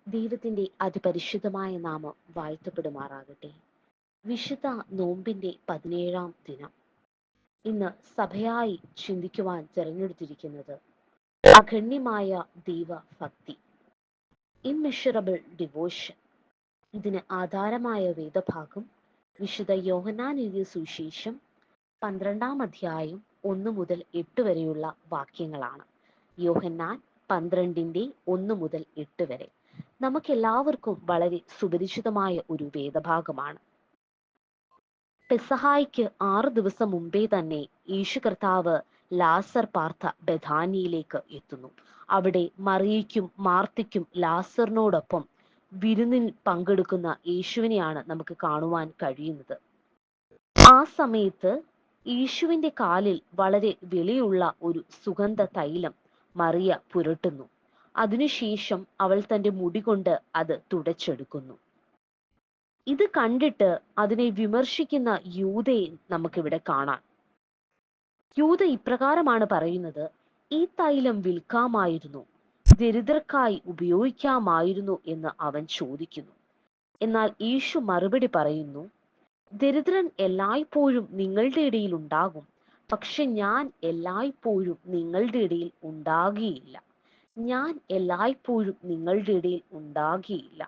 ദൈവത്തിന്റെ അതിപരിശുദ്ധമായ നാമം വാഴ്ത്തപ്പെടുമാറാകട്ടെ. വിശുദ്ധ നോമ്പിന്റെ 17-ാം ദിനം. ഇന്ന് സഭയായി ചിന്തിക്കുവാൻ തിരഞ്ഞെടുത്തിരിക്കുന്നത് അഗണ്യമായ ദൈവഭക്തി, ഇമ്മെഷറബിൾ ഡിവോഷൻ. ഇതിന് ആധാരമായ വേദഭാഗം വിശുദ്ധ യോഹന്നാൻ എഴുതിയ സുവിശേഷം 12-ാം അധ്യായം 1 മുതൽ 8 വരെയുള്ള വാക്യങ്ങളാണ്. യോഹന്നാൻ 12-1 മുതൽ 8 വരെ നമുക്കെല്ലാവർക്കും വളരെ സുപരിചിതമായ ഒരു വേദഭാഗമാണ്. പെസഹായ്ക്ക് 6 ദിവസം മുമ്പേ തന്നെ യേശു കർത്താവ് ലാസർ പാർത്ത ബഥാനിയിലേക്ക് എത്തുന്നു. അവിടെ മറിയയ്ക്കും മാർത്തയ്ക്കും ലാസറിനോടൊപ്പം വിരുന്നിൽ പങ്കെടുക്കുന്ന യേശുവിനെയാണ് നമുക്ക് കാണുവാൻ കഴിയുന്നത്. ആ സമയത്ത് യേശുവിന്റെ കാലിൽ വളരെ വിലയുള്ള ഒരു സുഗന്ധ തൈലം മറിയ പുരട്ടുന്നു. അതിനുശേഷം അവൾ തന്റെ മുടി കൊണ്ട് അത് തുടച്ചെടുക്കുന്നു. ഇത് കണ്ടിട്ട് അതിനെ വിമർശിക്കുന്ന യൂദയെ നമുക്കിവിടെ കാണാം. യൂദ ഇപ്രകാരമാണ് പറയുന്നത്: ഈ തൈലം വിൽക്കാമായിരുന്നു, ദരിദ്രർക്കായി ഉപയോഗിക്കാമായിരുന്നു എന്ന് അവൻ ചോദിക്കുന്നു. എന്നാൽ യേശു മറുപടി പറയുന്നു: ദരിദ്രൻ എല്ലായ്പ്പോഴും നിങ്ങളുടെ ഇടയിൽ ഉണ്ടാകും, പക്ഷെ ഞാൻ എല്ലായ്പ്പോഴും നിങ്ങളുടെ ഇടയിൽ ഉണ്ടാകുകയില്ല. ഞാൻ എല്ലായ്പ്പോഴും നിങ്ങളുടെ ഇടയിൽ ഉണ്ടാകുകയില്ല.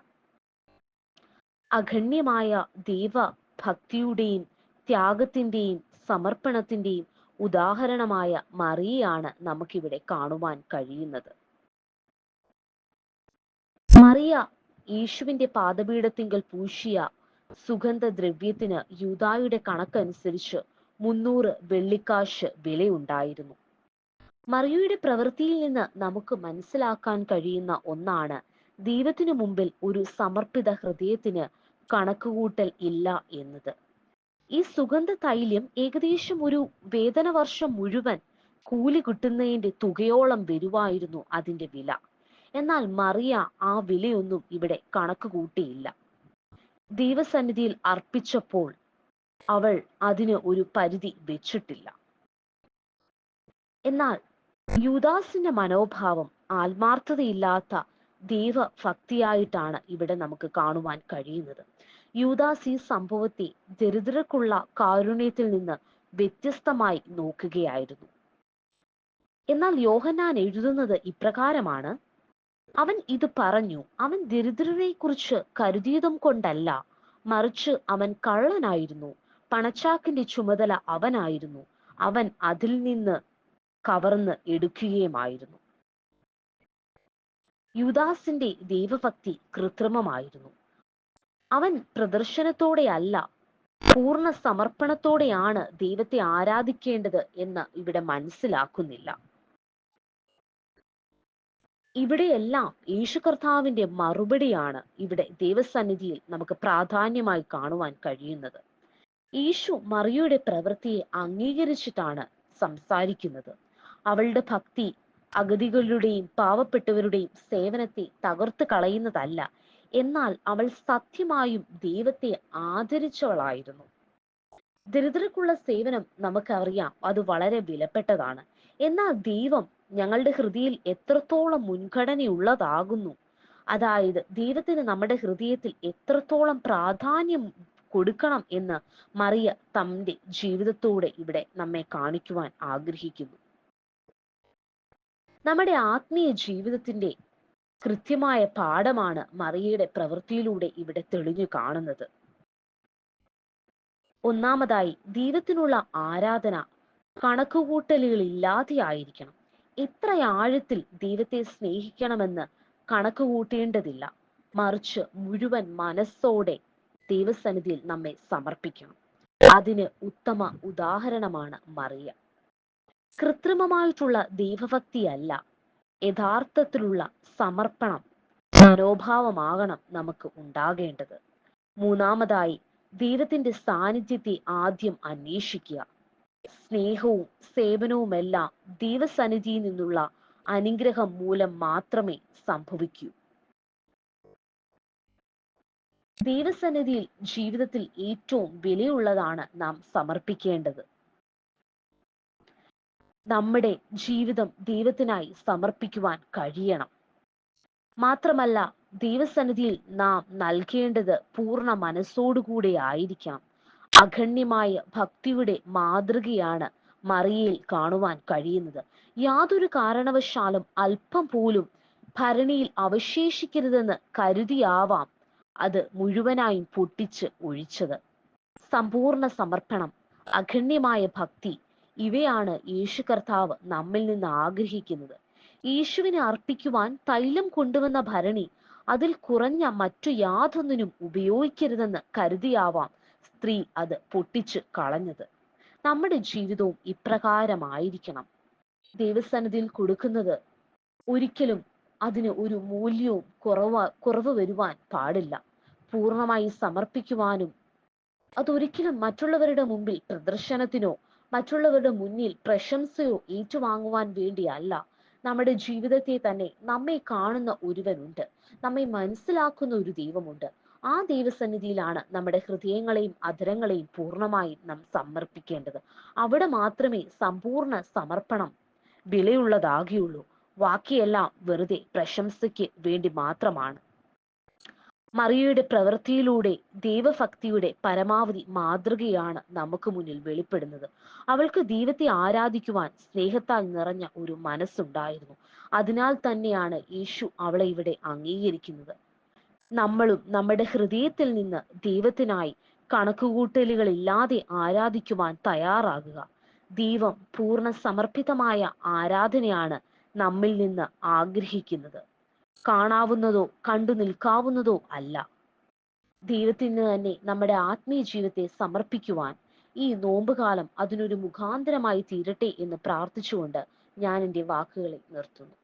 അഗണ്യമായ ദൈവഭക്തിയുടെയും ത്യാഗത്തിന്റെയും സമർപ്പണത്തിന്റെയും ഉദാഹരണമായ മറിയയാണ് നമുക്കിവിടെ കാണുവാൻ കഴിയുന്നത്. മറിയ യേശുവിന്റെ പാദപീഠത്തിങ്കൽ പൂശിയ സുഗന്ധദ്രവ്യത്തിന് യൂദായുടെ കണക്കനുസരിച്ച് 300 വെള്ളിക്കാശ് വിലയുണ്ടായിരുന്നു. മറിയയുടെ പ്രവൃത്തിയിൽ നിന്ന് നമുക്ക് മനസ്സിലാക്കാൻ കഴിയുന്ന ഒന്നാണ്, ദൈവത്തിനു മുമ്പിൽ ഒരു സമർപ്പിത ഹൃദയത്തിന് കണക്കുകൂട്ടൽ ഇല്ല എന്നത്. ഈ സുഗന്ധ തൈലം ഏകദേശം ഒരു വേതന വർഷം മുഴുവൻ കൂലി കിട്ടുന്നതിന്റെ തുകയോളം വരുമായിരുന്നു അതിന്റെ വില. എന്നാൽ മറിയ ആ വിലയൊന്നും ഇവിടെ കണക്ക് കൂട്ടിയില്ല. ദൈവസന്നിധിയിൽ അർപ്പിച്ചപ്പോൾ അവൾ അതിന് ഒരു പരിധി വെച്ചിട്ടില്ല. എന്നാൽ യൂദാസിന്റെ മനോഭാവം ആത്മാർത്ഥതയില്ലാത്ത ദൈവഭക്തിയായിട്ടാണ് ഇവിടെ നമുക്ക് കാണുവാൻ കഴിയുന്നത്. യൂദാസ് ഈ സംഭവത്തെ ദരിദ്രർക്കുള്ള കാരുണ്യത്തിൽ നിന്ന് വ്യത്യസ്തമായി നോക്കുകയായിരുന്നു. എന്നാൽ യോഹന്നാൻ എഴുതുന്നത് ഇപ്രകാരമാണ്: അവൻ ഇത് പറഞ്ഞു, അവൻ ദരിദ്രരെ കുറിച്ച് കരുതിയതും കൊണ്ടല്ല, മറിച്ച് അവൻ കള്ളനായിരുന്നു, പണച്ചാക്കിന്റെ ചുമതല അവനായിരുന്നു, അവൻ അതിൽ നിന്ന് കവർന്ന് എടുക്കുകയുമായിരുന്നു. യൂദാസിന്റെ ദൈവഭക്തി കൃത്രിമമായിരുന്നു. അവൻ പ്രദർശനത്തോടെയല്ല, പൂർണ്ണ സമർപ്പണത്തോടെയാണ് ദൈവത്തെ ആരാധിക്കേണ്ടത് എന്ന് ഇവിടെ മനസ്സിലാക്കുന്നില്ല. ഇവിടെയെല്ലാം യേശു കർത്താവിന്റെ മറുപടിയാണ് ഇവിടെ ദൈവസന്നിധിയിൽ നമുക്ക് പ്രാധാന്യമായി കാണുവാൻ കഴിയുന്നത്. യേശു മറിയയുടെ പ്രവൃത്തിയെ അംഗീകരിച്ചിട്ടാണ് സംസാരിക്കുന്നത്. അവളുടെ ഭക്തി അഗതികളുടെയും പാവപ്പെട്ടവരുടെയും സേവനത്തെ തകർത്ത് കളയുന്നതല്ല, എന്നാൽ അവൾ സത്യമായും ദൈവത്തെ ആദരിച്ചവളായിരുന്നു. ദരിദ്രർക്കുള്ള സേവനം നമുക്കറിയാം, അത് വളരെ വിലപ്പെട്ടതാണ്. എന്നാൽ ദൈവം ഞങ്ങളുടെ ഹൃദയത്തിൽ എത്രത്തോളം മുൻഗണനയുള്ളതാകുന്നു, അതായത് ദൈവത്തിന് നമ്മുടെ ഹൃദയത്തിൽ എത്രത്തോളം പ്രാധാന്യം കൊടുക്കണം എന്ന് മറിയ തന്റെ ജീവിതത്തോടെ ഇവിടെ നമ്മെ കാണിക്കുവാൻ ആഗ്രഹിക്കുന്നു. നമ്മുടെ ആത്മീയ ജീവിതത്തിന്റെ കൃത്യമായ പാഠമാണ് മറിയയുടെ പ്രവൃത്തിയിലൂടെ ഇവിടെ തെളിഞ്ഞു കാണുന്നത്. ഒന്നാമതായി, ദൈവത്തിനുള്ള ആരാധന കണക്കുകൂട്ടലുകളില്ലാതെയായിരിക്കണം. എത്ര ആഴത്തിൽ ദൈവത്തെ സ്നേഹിക്കണമെന്ന് കണക്കുകൂട്ടേണ്ടതില്ല, മറിച്ച് മുഴുവൻ മനസ്സോടെ ദൈവസന്നിധിയിൽ നമ്മെ സമർപ്പിക്കണം. അതിന് ഉത്തമ ഉദാഹരണമാണ് മറിയ. കൃത്രിമമായിട്ടുള്ള ദൈവഭക്തിയല്ല, യഥാർത്ഥത്തിലുള്ള സമർപ്പണം മനോഭാവമാകണം നമുക്ക് ഉണ്ടാകേണ്ടത്. മൂന്നാമതായി, ദൈവത്തിന്റെ സാന്നിധ്യത്തെ ആദ്യം അന്വേഷിക്കുക. സ്നേഹവും സേവനവുമെല്ലാം ദൈവസന്നിധിയിൽ നിന്നുള്ള അനുഗ്രഹം മൂലം മാത്രമേ സംഭവിക്കൂ. ദൈവസന്നിധിയിൽ ജീവിതത്തിൽ ഏറ്റവും വിലയുള്ളതാണ് നാം സമർപ്പിക്കേണ്ടത്. നമ്മുടെ ജീവിതം ദൈവത്തിനായി സമർപ്പിക്കുവാൻ കഴിയണം. മാത്രമല്ല, ദൈവസന്നിധിയിൽ നാം നൽകേണ്ടത് പൂർണ്ണ മനസ്സോടുകൂടെ ആയിരിക്കണം. അഗണ്യമായ ഭക്തിയുടെ മാതൃകയാണ് മറിയയിൽ കാണുവാൻ കഴിയുന്നത്. യാതൊരു കാരണവശാലും അല്പം പോലും ഭരണിയിൽ അവശേഷിക്കരുതെന്ന് കരുതിയാവാം അത് മുഴുവനായും പൊട്ടിച്ച് ഒഴിച്ചത്. സമ്പൂർണ്ണ സമർപ്പണം, അഗണ്യമായ ഭക്തി, ഇവയാണ് യേശു കർത്താവ് നമ്മിൽ നിന്ന് ആഗ്രഹിക്കുന്നത്. യേശുവിനെ അർപ്പിക്കുവാൻ തൈലം കൊണ്ടുവന്ന ഭരണി അതിൽ കുറഞ്ഞ മറ്റു യാതൊന്നിനും ഉപയോഗിക്കരുതെന്ന് കരുതിയാവാം സ്ത്രീ അത് പൊട്ടിച്ച് കളഞ്ഞത്. നമ്മുടെ ജീവിതവും ഇപ്രകാരമായിരിക്കണം. ദൈവസന്നിധിയിൽ കൊടുക്കുന്നത് ഒരിക്കലും അതിന് ഒരു മൂല്യവും കുറവ് വരുവാൻ പാടില്ല. പൂർണ്ണമായി സമർപ്പിക്കുവാനും അതൊരിക്കലും മറ്റുള്ളവരുടെ മുമ്പിൽ പ്രദർശനത്തിനോ മറ്റുള്ളവരുടെ മുന്നിൽ പ്രശംസയോ ഏറ്റുവാങ്ങുവാൻ വേണ്ടിയല്ല. നമ്മുടെ ജീവിതത്തെ തന്നെ നമ്മെ കാണുന്ന ഒരുവനുണ്ട്, നമ്മെ മനസ്സിലാക്കുന്ന ഒരു ദൈവമുണ്ട്. ആ ദൈവസന്നിധിയിലാണ് നമ്മുടെ ഹൃദയങ്ങളെയും അധരങ്ങളെയും പൂർണ്ണമായും നാം സമർപ്പിക്കേണ്ടത്. അവിടെ മാത്രമേ സമ്പൂർണ്ണ സമർപ്പണം വിലയുള്ളതാകുകയുള്ളൂ. ബാക്കിയെല്ലാം വെറുതെ പ്രശംസയ്ക്ക് വേണ്ടി മാത്രമാണ്. മറിയയുടെ പ്രവൃത്തിയിലൂടെ ദൈവഭക്തിയുടെ പരമാവധി മാതൃകയാണ് നമുക്ക് മുന്നിൽ വെളിപ്പെടുന്നത്. അവൾക്ക് ദൈവത്തെ ആരാധിക്കുവാൻ സ്നേഹത്താൽ നിറഞ്ഞ ഒരു മനസ്സുണ്ടായിരുന്നു. അതിനാൽ തന്നെയാണ് യേശു അവളെ ഇവിടെ അംഗീകരിക്കുന്നത്. നമ്മളും നമ്മുടെ ഹൃദയത്തിൽ നിന്ന് ദൈവത്തിനായി കണക്കുകൂട്ടലുകളില്ലാതെ ആരാധിക്കുവാൻ തയ്യാറാകുക. ദൈവം പൂർണ്ണ സമർപ്പിതമായ ആരാധനയാണ് നമ്മിൽ നിന്ന് ആഗ്രഹിക്കുന്നത്. കാണാവുന്നതോ കണ്ടു നിൽക്കാവുന്നതോ അല്ല. ദൈവത്തിന് തന്നെ നമ്മുടെ ആത്മീയ ജീവിതത്തെ സമർപ്പിക്കുവാൻ ഈ നോമ്പുകാലം അതിനൊരു മുഖാന്തരമായി തീരട്ടെ എന്ന് പ്രാർത്ഥിച്ചുകൊണ്ട് ഞാൻ എൻ്റെ വാക്കുകളെ നിർത്തുന്നു.